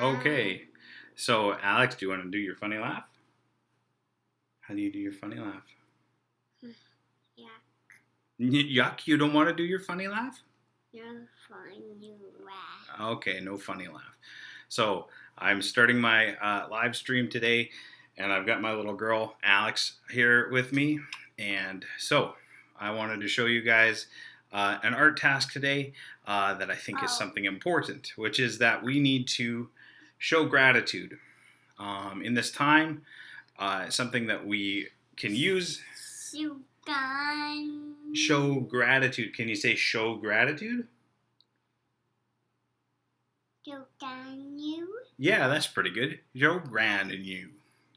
Okay. So, Alex, do you want to do your funny laugh? How do you do your funny laugh? Yuck, you don't want to do your funny laugh? No funny laugh. Okay, no funny laugh. So, I'm starting my live stream today, and I've got my little girl, Alex, here with me. And so, I wanted to show you guys an art task today that I think is something important, which is that we need to show gratitude in this time. Something that we can use. Show gratitude. Can you say show gratitude? Yeah, that's pretty good. Show gratitude.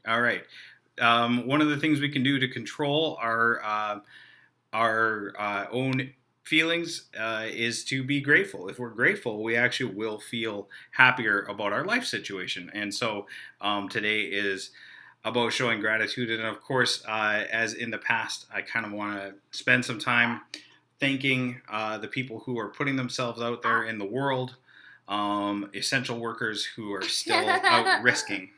All right. One of the things we can do to control our own feelings is to be grateful. If we're grateful, we actually will feel happier about our life situation. And so today is about showing gratitude. And of course, as in the past, I kind of want to spend some time thanking the people who are putting themselves out there in the world, essential workers who are still out risking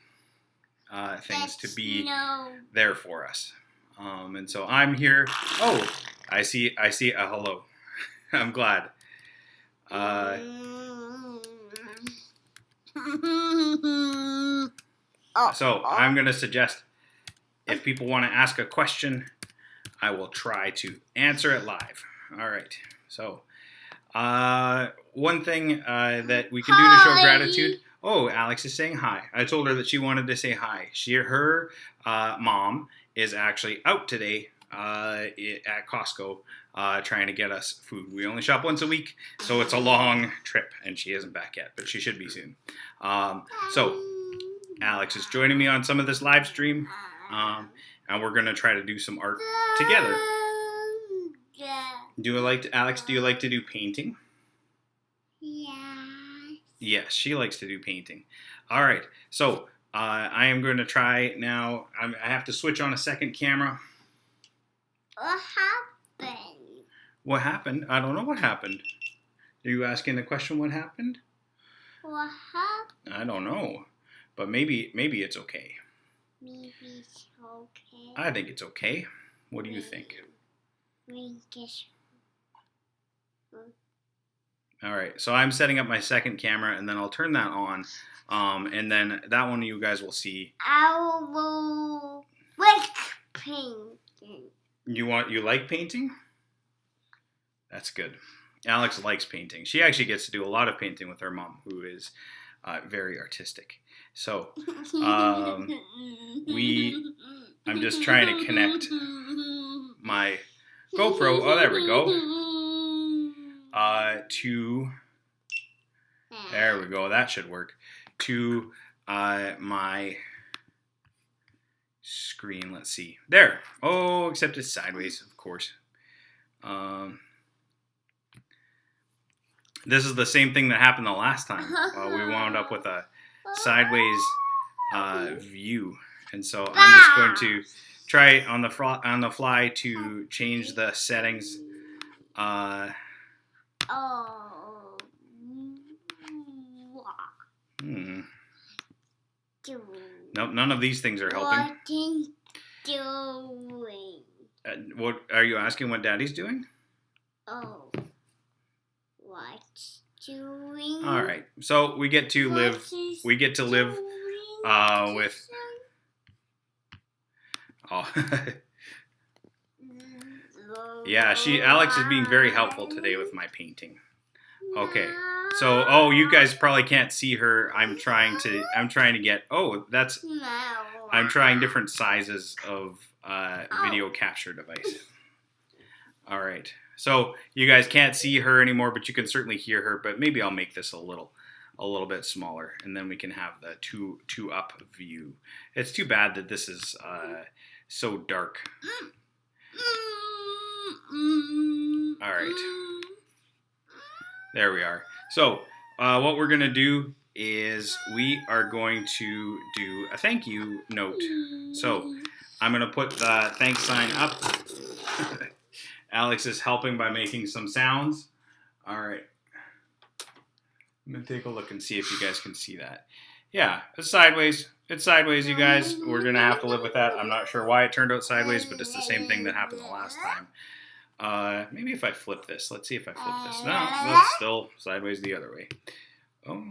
things to be there for us. And so I'm here. Oh, I see a hello. I'm glad. So I'm going to suggest if people want to ask a question, I will try to answer it live. All right. So one thing that we can do to show gratitude. Oh, Alex is saying hi. I told her that she wanted to say hi. Her mom is actually out today at Costco trying to get us food. We only shop once a week, so it's a long trip, and she isn't back yet, but she should be soon. So Alex is joining me on some of this live stream, and we're going to try to do some art together. Alex, do you like to do painting? Yes, she likes to do painting. All right, so I am going to try now. I have to switch on a second camera. What happened? What happened? I don't know what happened. Are you asking the question what happened? What happened? I don't know, but maybe it's okay. Maybe it's okay. I think it's okay. What do you think? All right, so I'm setting up my second camera, and then I'll turn that on, and then that one you guys will see. I will like painting. You like painting? That's good. Alex likes painting. She actually gets to do a lot of painting with her mom, who is very artistic. So I'm just trying to connect my GoPro. Oh, there we go. There we go. That should work. To my screen. Let's see. There. Oh, except it's sideways, of course. This is the same thing that happened the last time. We wound up with a sideways view, and so I'm just going to try on the fly to change the settings. Nope, none of these things are helping. What are you asking? What Daddy's doing? Oh, what's doing? All right, so we get to live. We get to live with. Oh. Yeah, Alex is being very helpful today with my painting. Okay. So, you guys probably can't see her. I'm trying to get. I'm trying different sizes of video capture device. All right. So you guys can't see her anymore, but you can certainly hear her. But maybe I'll make this a little bit smaller, and then we can have the two up view. It's too bad that this is so dark. All right. There we are. So what we're going to do is we are going to do a thank you note. So I'm going to put the thanks sign up. Alex is helping by making some sounds. All right. I'm going to take a look and see if you guys can see that. Yeah, it's sideways. It's sideways, you guys. We're going to have to live with that. I'm not sure why it turned out sideways, but it's the same thing that happened the last time. Maybe if I flip this. Let's see if I flip this. No, that's still sideways the other way. Oh,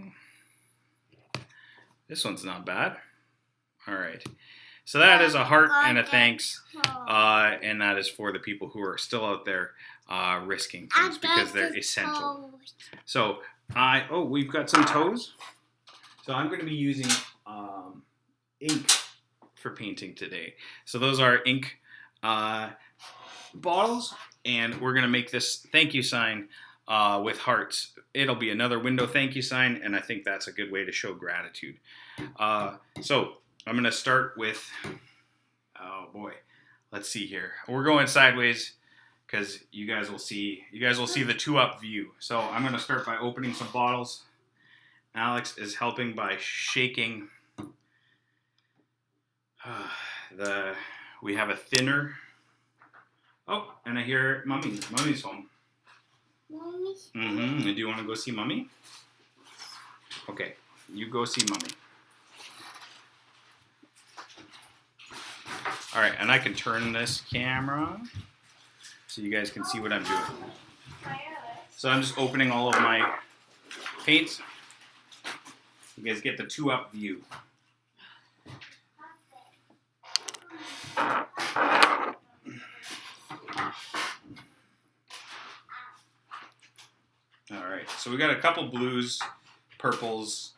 this one's not bad. All right. So that is a heart and a thanks, and that is for the people who are still out there risking things because they're essential. So we've got some toes. So I'm going to be using ink for painting today. So those are ink bottles, and we're going to make this thank you sign with hearts. It'll be another window thank you sign, and I think that's a good way to show gratitude. So I'm going to start with, oh boy, let's see here. We're going sideways because you guys will see the 2-up view. So I'm going to start by opening some bottles. Alex is helping by shaking we have a thinner. Oh, and I hear Mommy's home. Mommy's Mm-hmm. Do you want to go see Mommy? Okay, you go see Mommy. All right, and I can turn this camera so you guys can see what I'm doing. So I'm just opening all of my paints. You guys get the 2-up view. All right, so we got a couple blues, purples,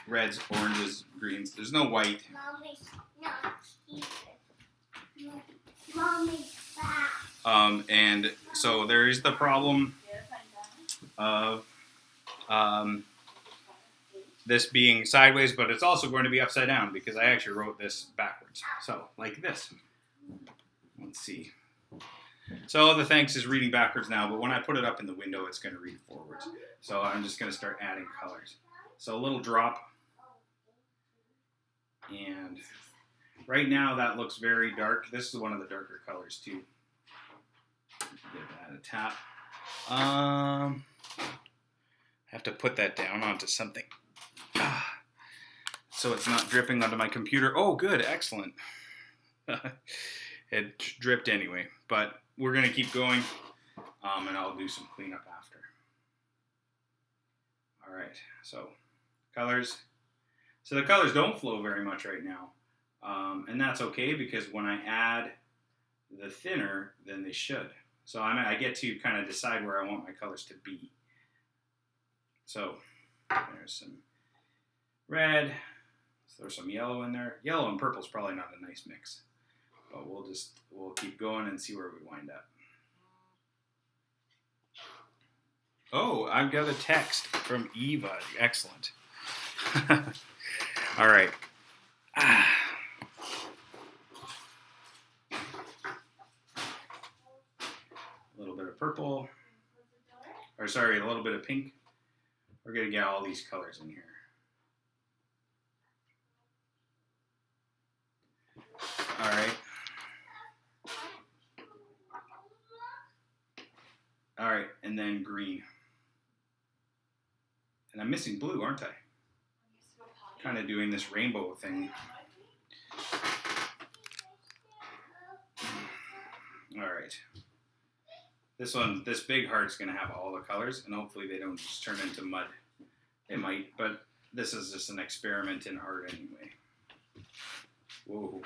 reds, oranges, greens. There's no white. Mommy's not here. Mommy's back. And so there is the problem of this being sideways, but it's also going to be upside down because I actually wrote this backwards. So like this. Let's see. So the thanks is reading backwards now, but when I put it up in the window, it's going to read forwards. So I'm just going to start adding colors. So a little drop. And right now that looks very dark. This is one of the darker colors too. Give that a tap. I have to put that down onto something. So it's not dripping onto my computer. Oh, good. Excellent. It dripped anyway, but we're going to keep going, and I'll do some cleanup after. All right, so colors. So the colors don't flow very much right now, and that's okay because when I add the thinner, then they should. So I get to kind of decide where I want my colors to be. So there's some red. Let's throw some yellow in there. Yellow and purple is probably not a nice mix, but we'll keep going and see where we wind up. Oh, I've got a text from Eva. Excellent. All right. A little bit of purple. Or sorry, a little bit of pink. We're going to get all these colors in here. All right. All right, and then green. And I'm missing blue, aren't I? Kind of doing this rainbow thing. All right. This big heart's going to have all the colors, and hopefully they don't just turn into mud. They might, but this is just an experiment in art anyway. Whoa.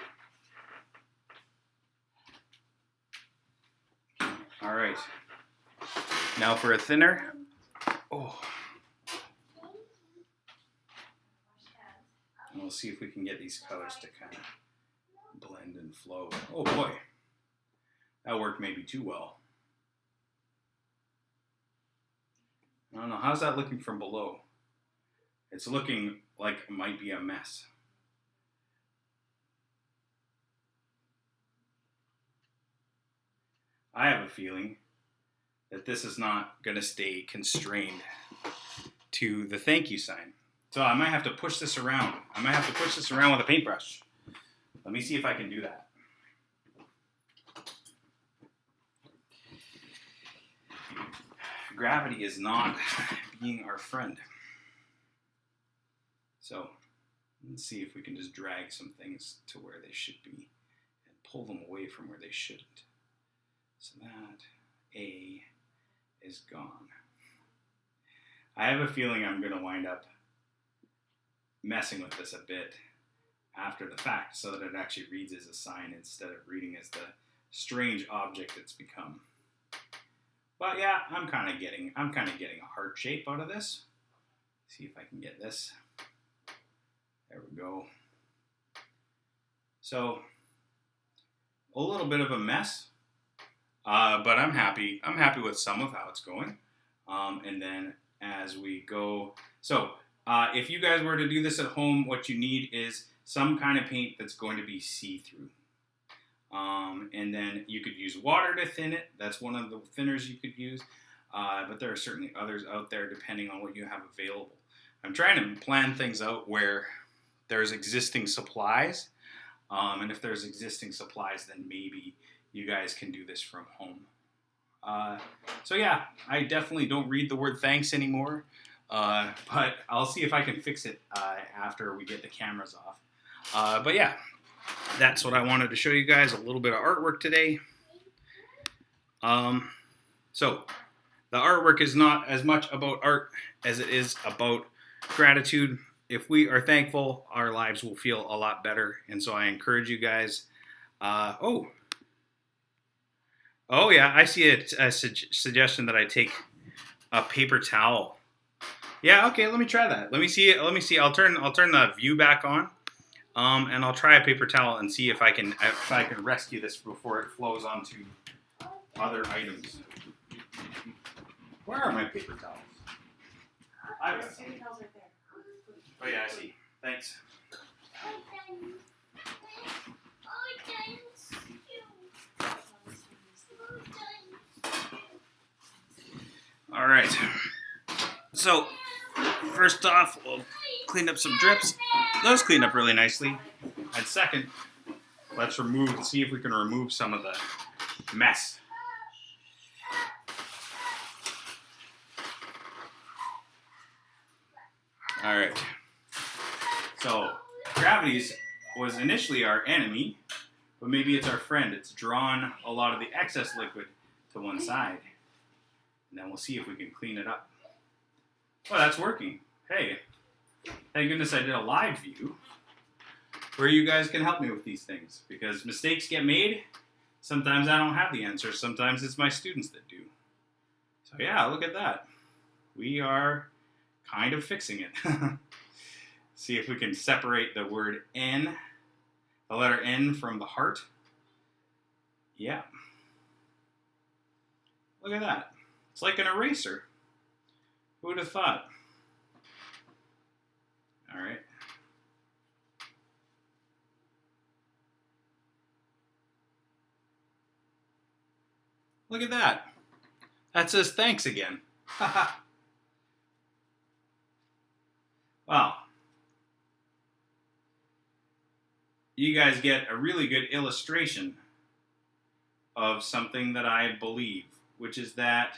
All right. Now for a thinner. Oh. And we'll see if we can get these colors to kind of blend and flow. Oh boy. That worked maybe too well. I don't know. How's that looking from below? It's looking like it might be a mess. I have a feeling that this is not going to stay constrained to the thank you sign. So I might have to push this around. I might have to push this around with a paintbrush. Let me see if I can do that. Gravity is not being our friend. So let's see if we can just drag some things to where they should be and pull them away from where they shouldn't. So that A is gone. I have a feeling I'm going to wind up messing with this a bit after the fact so that it actually reads as a sign instead of reading as the strange object it's become. But yeah, I'm kind of getting a heart shape out of this. See if I can get this. There we go. So a little bit of a mess, but I'm happy. I'm happy with some of how it's going. And then as we go, so if you guys were to do this at home, what you need is some kind of paint that's going to be see-through. And then you could use water to thin it. That's one of the thinners you could use. But there are certainly others out there depending on what you have available. I'm trying to plan things out where there's existing supplies. And if there's existing supplies, then maybe you guys can do this from home. So yeah, I definitely don't read the word thanks anymore. But I'll see if I can fix it after we get the cameras off. But yeah, that's what I wanted to show you guys, a little bit of artwork today. So the artwork is not as much about art as it is about gratitude. If we are thankful, our lives will feel a lot better. And so I encourage you guys. Oh yeah, I see a suggestion that I take a paper towel. Yeah, okay, let me try that. Let me see. I'll turn the view back on. And I'll try a paper towel and see if I can rescue this before it flows onto other items. Where are my paper towels? Paper towels right there. Oh yeah, I see. Thanks. All right. So first off, we'll clean up some drips. Those cleaned up really nicely. And second, let's see if we can remove some of the mess. All right. So gravity was initially our enemy, but maybe it's our friend. It's drawn a lot of the excess liquid to one side. And then we'll see if we can clean it up. Well, that's working. Hey, thank goodness I did a live view where you guys can help me with these things, because mistakes get made. Sometimes I don't have the answers. Sometimes it's my students that do. So yeah, look at that. We are kind of fixing it. See if we can separate the word N, the letter N from the heart. Yeah. Look at that. It's like an eraser. Who would have thought? All right. Look at that. That says thanks again. Wow. You guys get a really good illustration of something that I believe, which is that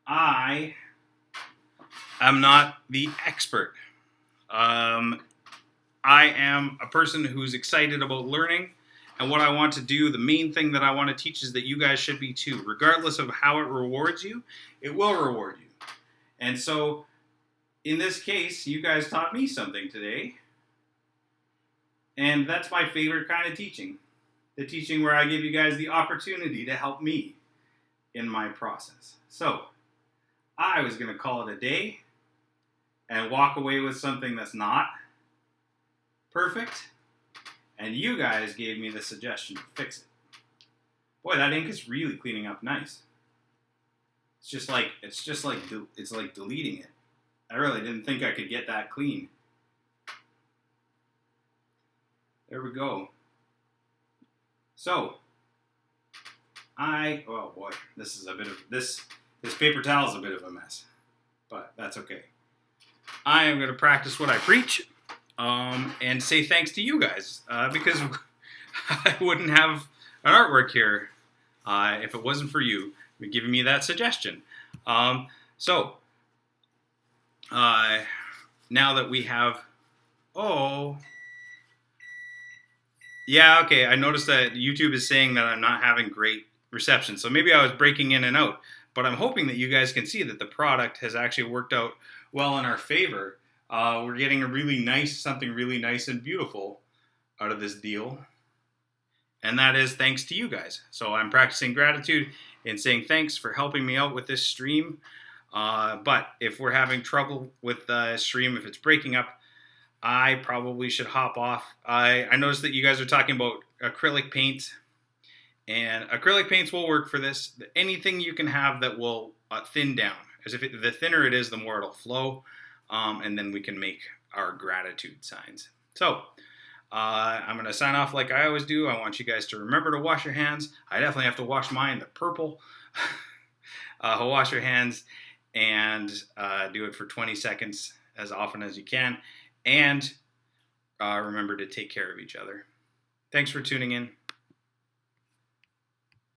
I am not the expert. I am a person who's excited about learning, and what I want to do, the main thing that I want to teach is that you guys should be too. Regardless of how it rewards you, it will reward you. And so, in this case, you guys taught me something today, and that's my favorite kind of teaching. The teaching where I give you guys the opportunity to help me in my process. So, I was going to call it a day and walk away with something that's not perfect, and you guys gave me the suggestion to fix it. Boy, that ink is really cleaning up nice. It's like deleting it. I really didn't think I could get that clean. There we go. So, oh boy, this paper towel is a bit of a mess, but that's okay. I am going to practice what I preach, and say thanks to you guys, because I wouldn't have an artwork here if it wasn't for you giving me that suggestion. now that we have, oh, yeah, okay, I noticed that YouTube is saying that I'm not having great reception, so maybe I was breaking in and out, but I'm hoping that you guys can see that the product has actually worked out well in our favor. We're getting something really nice and beautiful out of this deal, and that is thanks to you guys. So I'm practicing gratitude and saying thanks for helping me out with this stream. But if we're having trouble with the stream, if it's breaking up, I probably should hop off. I noticed that you guys are talking about acrylic paint, and acrylic paints will work for this. Anything you can have that will thin down, as if the thinner it is, the more it'll flow, and then we can make our gratitude signs. So I'm going to sign off like I always do. I want you guys to remember to wash your hands. I definitely have to wash mine, the purple. Wash your hands and do it for 20 seconds as often as you can. And remember to take care of each other. Thanks for tuning in.